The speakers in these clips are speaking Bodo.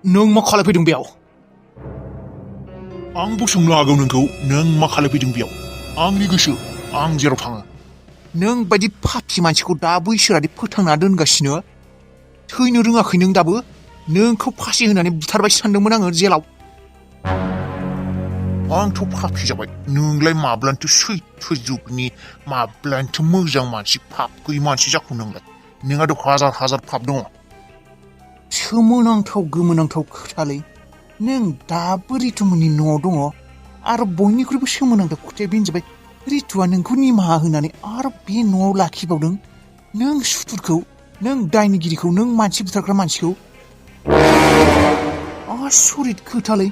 नों मा खालामफैदों बेयाव? आंबो सोंनो हागौ नोंखौ नों मा खालामफैदों बेयाव? आंनि गोसो आं जेराव थाङो। नों बायदि पापि मानसिखौ दाबो इसोरादि फोथांना दोनगासिनो थैनो रोङाखै नों दाबो? नोंखौ फासि होनानै बुथारबाय सानदोंमोन आङो जेलाव। आंथ' पापि जाबाय नोंलाय माब्लानोथो सैथो जुगनि माब्लानोथो मोजां मानसि पाप गैयै मानसि जाखो नोंलाय? नोंहाथ' हाजार पाप दङ। सोमोनांथाव गोमोनांथाव खोथालै नों दाबो रितुमोननि न'आव दङ आरो बयनिख्रुइबो सोमोनांथाव खोथाया बेनो जाबाय रितुआ नोंखौ निमाहा होनानै आरो बे न'आव लाखिबावदों। नों सुथुरखौ, नों दायनिगिरिखौ, नों मानसि बुथारग्रा मानसिखौ। आसरित खोथालै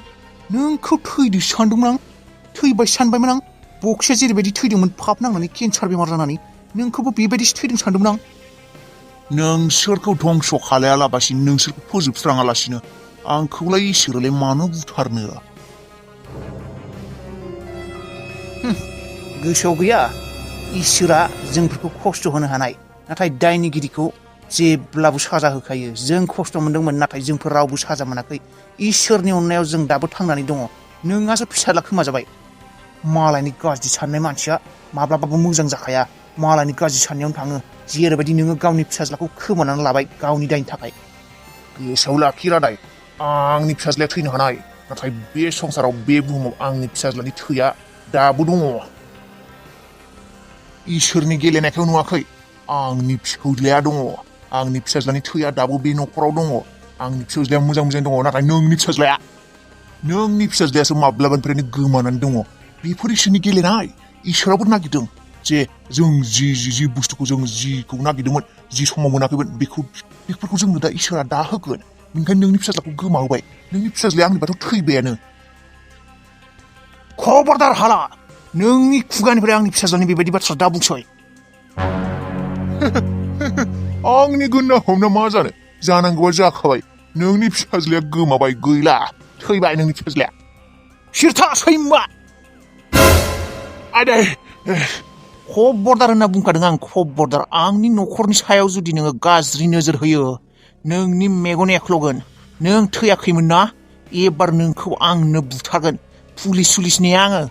नोंखौ थैदो सानदोंमोन आं, थैबाय सानबायमोन आं। बक्सिया जेरैबायदि थैदोंमोन पाप नांनानै केन्सार बेमार जानानै नोंखौबो बेबायदिसो थैदों सानदोंमोन आं। नोंसोरखौ धंस' खालायालाबासिनो नोंसोरखौ फोजोबस्राङालासिनो आंखौलाय इसोरालाय मानो बुथारनो? गोसोआव गैया इसोरा जोंफोरखौ खस्थ' होनो हानाय, नाथाय दायनिगिरिखौ जेब्लाबो साजा होखायो। जों खस्थ' मोनदोंमोन नाथाय जोंफोर रावबो साजा मोनाखै। इसोरनि अननायाव जों दाबो थांनानै दङ। नोंहासो फिसाज्ला खोमा जाबाय। मालायनि गाज्रि साननाय मानसिया माब्लाबाबो मोजां जाखाया। मालायनि गाज्रि साननायावनो थाङो। जेरैबायदि नोङो गावनि फिसाज्लाखौ खोमानानै लाबाय गावनि दायनि थाखाय। गोसोआव लाखि रादाय, आंनि फिसाज्लाया थैनो हानाय, नाथाय बे संसाराव बे बुहुमाव आंनि फिसाज्लानि थैया दाबो दङ। इसोरनि गेलेनायखौ नुवाखै? आंनि फिसौज्लाया दङ। आंनि फिसाज्लानि थैया दाबो बे न'खराव दङ। आंनि फिसाज्लाया मोजां दङ, नाथाय नोंनि फिसाज्लायासो माब्लाबानिफ्रायनो गोमानानै दङ। बेफोर इसोरनि गेलेनाय। इसोराबो नागिरदों जे जों जि बुस्थुखौ जों जिखौ नागिरदोंमोन, जि समाव मोनाखैमोन बेफोरखौ जोंनो दा इसोरा दा होगोन। ओंखायनो नोंनि फिसाज्लाखौ गोमाहोबाय। नोंनि फिसाज्लाया आंनिबाथ' थैबायानो। खबरदार हाला, नोंनि खुगानिफ्राय आंनि फिसाज्लानि बेबायदि बाथ्रा दा बुंसै। आंनि गोन्ना हमना मा जानो? जानांगौआ जाखाबाय। नोंनि फिसाज्लाया गोमाबाय, गैला, थैबाय नोंनि फिसाज्लाया। सिरथा सैमा! आदै खबरदार होनना बुंखादों आं, खबरदार। आंनि न'खरनि सायाव जुदि नोङो गाज्रि नोजोर होयो नोंनि मेगन एक्ल'गोन। नों थैयाखैमोन ना? एबार नोंखौ आंनो बुथारगोन। पुलिस नेया आङो।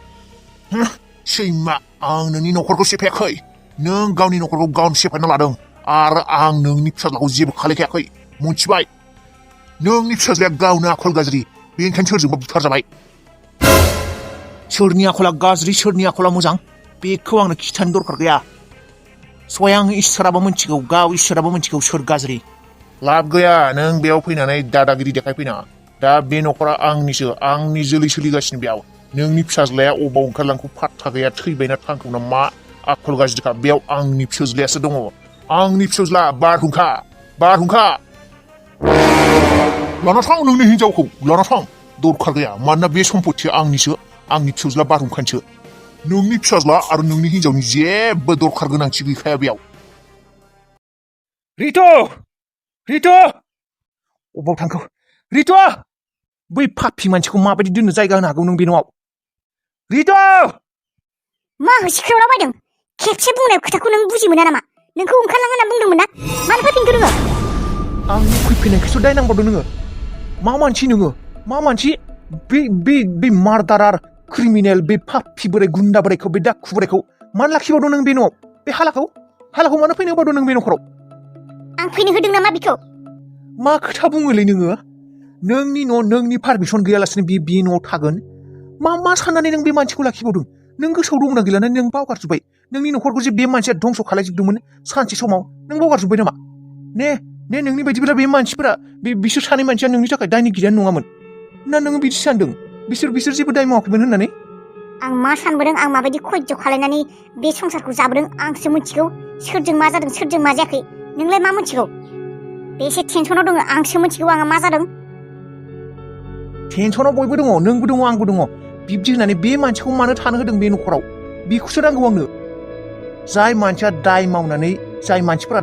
सैमा, आं नोंनि न'खरखौ सेफायाखै। नों गावनि न'खरखौ गावनो सेफायना लादों आरो आं नोंनि फिसाज्लाखौ जेबो खालायखायाखै। मिथिबाय? नोंनि फिसाज्लाया गावनो आखल गाज्रि, बेनिखायनो सोरजोंबा बुथारजाबाय। सोरनि आखला गाज्रि सोरनि आखला मोजां बेखौ आंनो खिथानो दरखार गैया। स्वयं इसोराबो मिथिगौ, गाव इसोराबो मिथिगौ सोर गाज्रि। लाब गैया नों बेयाव फैनानै दादागिरि देखायफैना। दा बे न'खरा आंनिसो, आंनि जोलै सोलिगासिनो बेयाव। नोंनि फिसाज्लाया अबाव ओंखारलांखौ फात्ता गैया, थैबायना थांखौना मा आखल गाज्रिखा। बेयाव आंनि फिसाज्लायासो दङ। आंनि फिसाज्ला बारहुंखा। लाना थां नोंनि हिनजावखौ, लाना थां। दरखार गैया, मानोना बे सम्पतिया आंनिसो, आंनि फिसाज्ला बारहुंखानिसो। नोंनि फिसाज्ला आरो नोंनि हिनजावनि जेबो दरखार गोनांथि गैखाया बेयाव। रितु! अबाव थांखो? रितु! बै पापि मानसिखौ माबायदि दोननो जायगा होनो हागौ नों बे न'आव? रितु! मा होसिख्रावला बायदों? खेबसे बुंनाय खोथाखौ नों बुजि मोना नामा? नोंखौ ओंखारलां होनना बुंदोंमोन ना? मानो फैफिनखो नोङो? आंनि फैफिननायखौसो दाय नांबावदों नोङो? मा मानसि नोङो? मा मानसि? बे मार्डारार, क्रिमिनेल, बे पापि बोराय गुन्दा बोरायखौ, बे दाखु बोरायखौ मानो लाखिबावदों नों बे न'आव? बे हालाखौ मानो फैनो होबावदों नों बे न'खराव? आं फैनो होदों नामा बिखौ? मा खोथा बुङोलै नोङो? नोंनि न', नोंनि पारमिसन गैयालासिनो बे न'आव थागोन? मा साननानै नों बे मानसिखौ लाखिबावदों? नों गोसोआव दंना गैलाना नों बावगारजोब्बाय? नोंनि न'खरखौ जे बे मानसिया धंस' खालायजोबदोंमोन सानसे समाव, नों बावगारजोब्बाय नामा? ने नोंनि बायदिब्ला बे मानसिफोरा, बिसोर सानै मानसिया नोंनि थाखाय दायनिगिरियानो नङामोन ना? नोङो बिदि सानदों बिसोर जेबो दाय मावाखैमोन होननानै? आं मा सानबोदों, आं माबायदि खयज' खालायनानै बे संसारखौ जाबोदों आंसो मिथिगौ। सोरजों मा जादों सोरजों मा जायाखै नोंलाय मा मिथिगौ? बेसे टेनसनाव दङ आंसो मिथिगौ आंहा मा जादों। टेनसनाव बयबो दङ, नोंबो दङ, आंबो दङ। बिब्दि होननानै बे मानसिखौ मानो थानो होदों बे न'खराव? बेखौसो नांगौ आंनो। जाय मानसिफोरा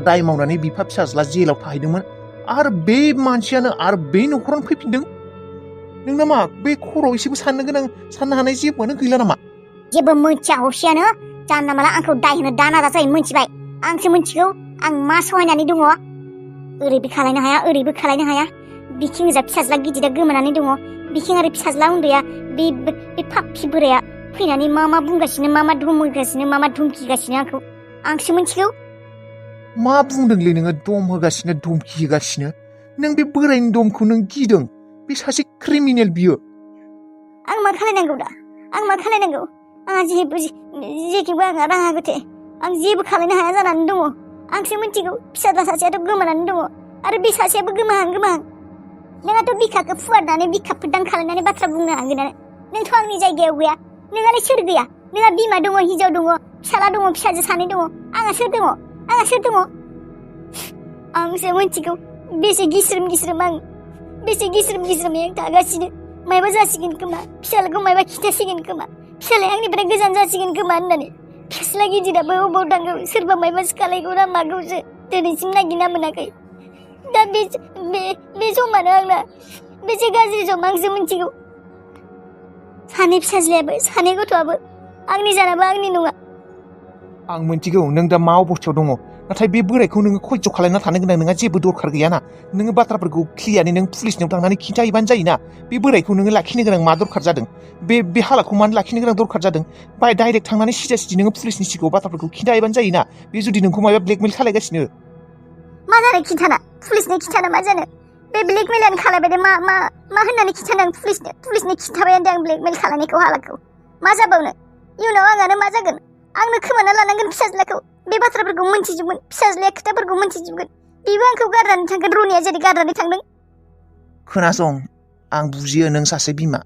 दाय मावनानै बिफा फिसाज्ला जेलाव थाहैदोंमोन आरो बे मानसियानो आरो बे न'खरावनो फैफिनदों। नोंना मा बे खर'आव एसेबो साननो हानाय जेबोआनो गैला नामा? जेबो मिथिया हसियानो जानला माला आंखौ दाय होनो दा नाजासै, मिथिबाय? आंसो मिथिगौ आं मा सहायनानै दङ। ओरैबो खालायनो हाया ओरैबो खालायनो हाया बिखिं जा फिसाज्ला गिदिरा गोमानानै दङ बिखिं आरो फिसाज्ला उन्दैया बे फाफि बोराया फैनानै मा बुंगासिनो मा धमहोगासिनो मा धमखिगासिनो आंसो मिथिगौ मा बुंदोंलै नोङो दम होगासिनो धमखि होगासिनो नों बे बोरायनि दमखौ नों गिदों बे सासे क्रिमिनेल बियो आं मा खालायनांगौ दा आं मा खालायनांगौ आंहा जेखिबो आंहा राहा गोथे आं जेबो खालायनो हाया जानानै दङ आंसो मिथिगौ फिसाज्ला सासेयाथ' गोमानानै दङ आरो बे सासेयाबो गोमाहां नोंहाथ' बिखाखौ फुवारनानै बिखा फोरदां खालायनानै बाथ्रा बुंनो हागोन नोंथ' आंनि जायगायाव गैया नोंहालाय सोर गैया नोंहा बिमा दङ हिनजाव दङ फिसाला दङ फिसाजो सानै दङ आंहा सोर दङ आंसो मिथिगौ बेसे गिस्रोम आं बेसे गिस्रोम थागासिनो मायबा जासिगोन खोमा फिसालाखौ मायबा खिथासिगोन खोमा फिसालाया आंनिफ्राय गोजान जासिगोन खोमा होननानै फिसाला गिदिराबो अबाव थांगौ सोरबा मायबासो खालायगौ ना मागौसो दिनैसिम नागिरना मोनाखै दा बे समानो आंना बेसे गाज्रि सम आंसो मिथिगौ सानै फिसाज्लायाबो सानै गथ'आबो आंनि जानाबो आंनि नङा आं मिथिगौ नों दा मा अबस्थायाव दङ नाथाय बे बोरायखौ नोङो खयज' खालामना थानो गोनां नोंहा जेबो दरखार गैयाना नोङो बाथ्राफोरखौ क्लियारनि नों पुलिसनाव थांनानै खिन्थाहैबानो जायोना बे बोरायखौ नोङो लाखिनो गोनां मा दरखार जादों बे हालाखौ मानो लाखिनो गोनां दरखार जादों बाय डाइरेक्ट थांनानै सिदा नोङो पुलिसनि सिगाङाव बाथ्राफोरखौ खिन्थाहैबानो जायोना बे जुदि नोंखौ माबा ब्लेकमेल खालायगासिनो मा जानो खिन्थाना पुलिसनो खिन्थाना मा जानो बे ब्लेकमेलानो खालायबाय दे मा होननानै खिन्थानो आं पुलिसनो खिन्थाबायानो दे आं ब्लेकमेल खालायनायखौ हालाखौ मा जाबावनो इयुनाव आंहानो मा जागोन आंनो खोमाना लानांगोन फिसाज्लाखौ बे बाथ्राफोरखौ मिन्थिजोबगोन फिसाज्लाया खोथाफोरखौ मिन्थिजोबगोन बेबो आंखौ गारनानै थांगोन रनिया जेरै गारनानै थांदों खोनासं आं बुजियो नों सासे बिमा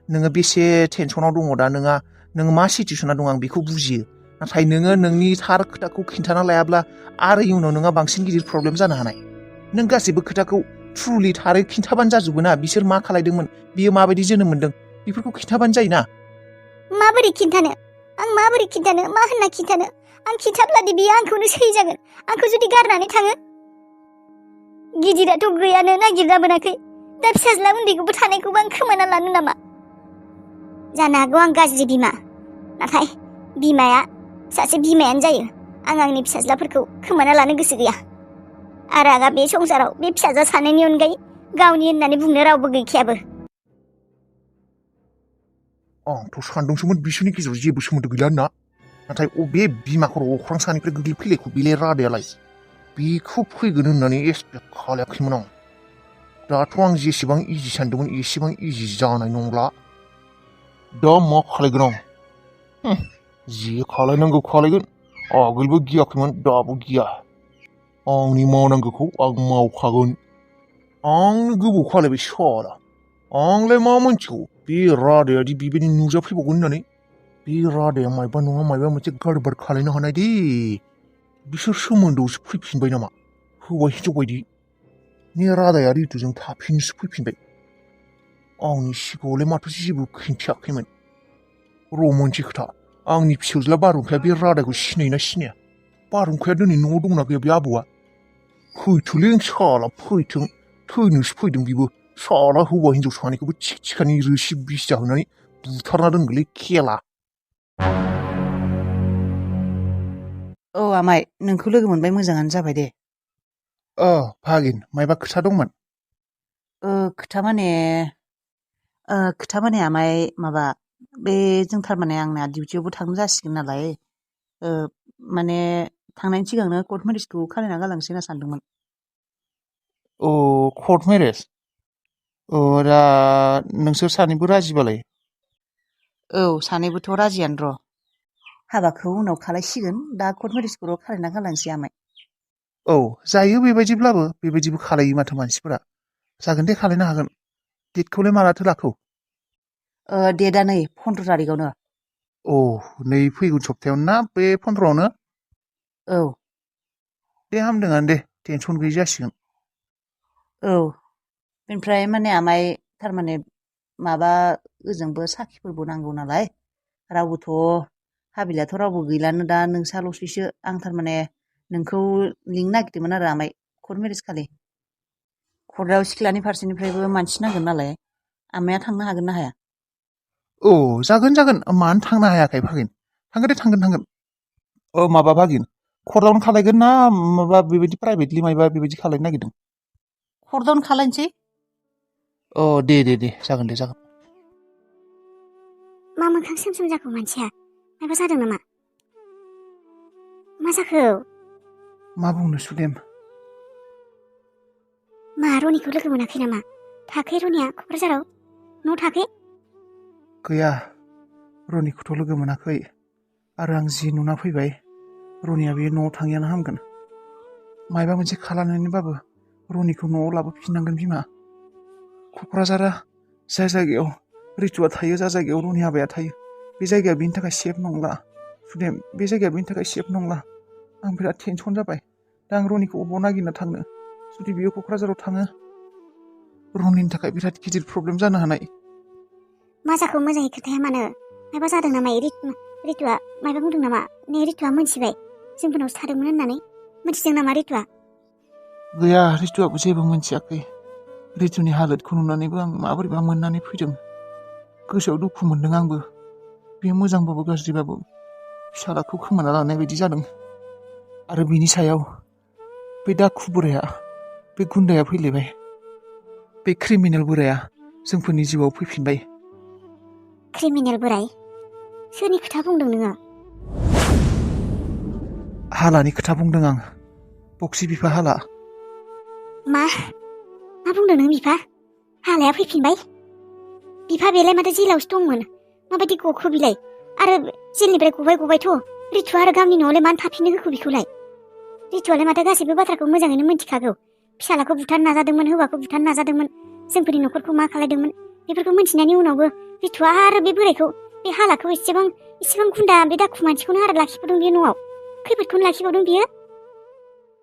नोङो बेसे टेनसनाव दङ दा नोङो मा सिचुवेसनाव दं आं बेखौ बुजियो नाथाय नोङो नोंनि थार खोथाखौ खिन्थाना लायाब्ला आरो इयुनाव नोंहा बांसिन गिदिर प्रब्लेम जानो हानाय नों गासैबो खोथाखौ ट्रुलि थारै खिन्थाबानो जाजोबो ना बिसोर मा खालायदोंमोन बियो माबायदि जोनोम मोन्दों बेफोरखौ खिन्थाबानो जायोना माबोरै खिन्थानो आं माबोरै खिन्थानो मा होनना खिन्थानो आं खिन्थाब्लादि बियो आंखौनो सैजागोन आंखौ जुदि गारनानै थाङो गिदिराथ' गैयानो नागिरना मोनाखै दा फिसाज्ला उन्दैखौबो थानायखौबो आं खोमाना लानो नामा जानो हागौ आं गाज्रि बिमा नाथाय बिमाया सासे बिमायानो जायो आं आंनि फिसाज्लाफोरखौ खोमाना लानो गोसो गैया आरो आंहा बे संसाराव बे फिसाज्ला सानैनि अनगायै गावनि होननानै बुंनो रावबो गैखायाबो आंथ' सानदोंसोमोन बिसोरनि गेजेराव जेबो सोमोन्दो गैला होनना नाथाय बे बिमा खर' अख्रां सानिफ्राय गोग्लैफैलायखौ बेलाय रादायालाय बेखौ फैगोन होननानै एक्सपेक्ट खालायाखैमोन आं दाथ' आं जेसेबां इजि सानदोंमोन एसेबां इजि जानाय नंला दा मा खालायगोन आं जि खालायनांगौ खालायगोन आगोलबो गियाखैमोन दाबो गिया आंनि मावनांगौखौ आं मावखागोन आंनो गोबाव खालायबाय साला आंलाय मा मोनथिगौ बे रादायादि बेबायदि नुजाफैबावगोन होननानै बे रादाया मायबा नङा मायबा मोनसे गारबार खालायनो हानाय दे बिसोर सोमोन्दोआवसो फैफिनबाय नामा हौवा हिनजाव बायदि ने रादाया रितुजों थाफिननोसो फैफिनबाय आंनि सिगाङावलाय माथो जेबो खिन्थियाखैमोन र' मोनसे खोथा आंनि फिसौज्ला बारहुंखाया बे रादायखौ सिनायोना सिनाया बारहुंखाया दिनै न'आव दंना गैया बे आबौआ फैथोलै साला फैथों थैनोसो फैदों बिबो साला हौवा हिनजाव सानैखौबो थिखानि रोसि बिस जाहोनानै बुथारना दोनगोनलै खेला औ आमाय नोंखौ लोगो मोनबाय मोजाङानो जाबाय दे भागिन मायबा खोथा दंमोन खोथा माने आमाय माबा बे जों थारमाने आंना डिउटियावबो थांनो जासिगोन नालाय माने थांनायनि सिगांनो कर्ट मेरेजखौ खालायना गालांसै होनना सानदोंमोन कर्ट मेरेज दा नोंसोर सानैबो राजिबालाय औ सानैबोथ' राजियानो र' हाबाखौ उनाव खालायसिगोन दा कर्ट मेरेजखौल' खालायना गालांसै आमाय औ जायो बेबायदिबो खालायो माथो मानसिफोरा जागोन दे खालायनो हागोन डेटखौलाय मालाथो लाखौ डेटआ नै 15 तारिखआवनो नै फैगौ सप्तायावनो ना बे 15आवनो औ दे हामदोंआनो दे टेनसन गैयि जासिगोन औ ओमफ्राय माने आमाय थारमाने माबा ओजोंबो साखिफोरबो नांगौ नालाय रावबोथ' हाबिलाथ' रावबो गैलानो दा नोंसाल'सैसो आं थारमाने नोंखौ लिंनो नागिरदोंमोन आरो आमाय कर्ट मेरेज खालि कर्टआव सिख्लानि फारसेनिफ्रायबो मानसि नांगोन नालाय आमाया थांनो हागोन ना हाया जागोन मानो थांनो हायाखै भागिन थांगोन दे थांगोन माबा भागिन कर्टआवनो खालायगोन ना माबा बेबायदि प्राइभेटलि मायबा बेबायदि खालायनो नागिरदों? कर्टआवनो खालायनोसै। अ दे जागोन दे जागोन। मा मोखां सोम सोम जाखो मानसिया? मायबा जादों नामा? मा जाखो? मा बुंनो सुदेम? मा रनिखौ लोगो मोनाखै नामा? थाखै रनिया क'क्राझाराव? न'आव थाखै? गैया, रनिखौथ' लोगो मोनाखै। आरो आं जि नुना फैबाय, रनिया बे न'आव थाङैयानो हामगोन। मायबा मोनसे खालामनानैबाबो रनिखौ न'आव लाबोफिननांगोन बिमा। क'क्राझारा जाय जायगायाव रितुआ थायो, जाय जायगायाव रनि हाबाया थायो, बे जायगाया बेनि थाखाय सेफ नंला। सुदेम, बे जायगाया बेनि थाखाय सेफ नंला। आं बिराद टेनसन जाबाय। दा आं रनिखौ अबाव नागिरना थांनो? जुदि बियो क'क्राझाराव थाङो, रनिनि थाखाय बिराद गिदिर प्रब्लेम जानो हानाय। मा जाखो मोजाङै खोन्थाया मानो? मायबा जादों नामा? रितुआ मायबा बुंदों नामा? ने रितुआ मोनथिबाय जोंफोरनावसो थादोंमोन होननानै? मोनथिदों नामा रितुआ? गैया, रितुआबो जेबो मोनथियाखै। रितुनि हालोदखौ नुनानैबो आं माबोरैबा मोननानै फैदों। गोसोआव दुखु मोनदों आंबो। बेयो मोजांबाबो गाज्रिबाबो फिसालाखौ खोमाना लानाय बायदि जादों। आरो बिनि सायाव बे दाखु बोराया, बे गुन्दाया फैलायबाय। बे क्रिमिनेल बोराया जोंफोरनि जिउआव फैफिनबाय। क्रिमिनेल बोराय? सोरनि खोथा बुंदों नोङो? हालानि खोथा बुंदों आं। बक्सि बिफा हाला। मा बुंदों नों बिफा? हालाया फैफिनबाय? बिफा बेलाय माथो जेलावसो दंमोन। माबायदि गखो बिलाय? आरो जेलनिफ्राय गबायथ'। रितुआ आरो गावनि न'आवलाय मानो थाफिननो होखो बिखौलाय? रितुआलाय माथो गासैबो बाथ्राखौ मोजाङैनो मिन्थिखागौ। फिसालाखौ बुथारनो नाजादोंमोन, हौवाखौ बुथारनो नाजादोंमोन, जोंफोरनि न'खरखौ मा खालायदोंमोन, बेफोरखौ मिन्थिनायनि उनावबो रितुआ आरो बे बोरायखौ, बे हालाखौ इसेबां गुन्दा बे दाखु मानसिखौनो आरो लाखिबावदों बियो न'आव। खैफोदखौनो लाखिबावदों बियो।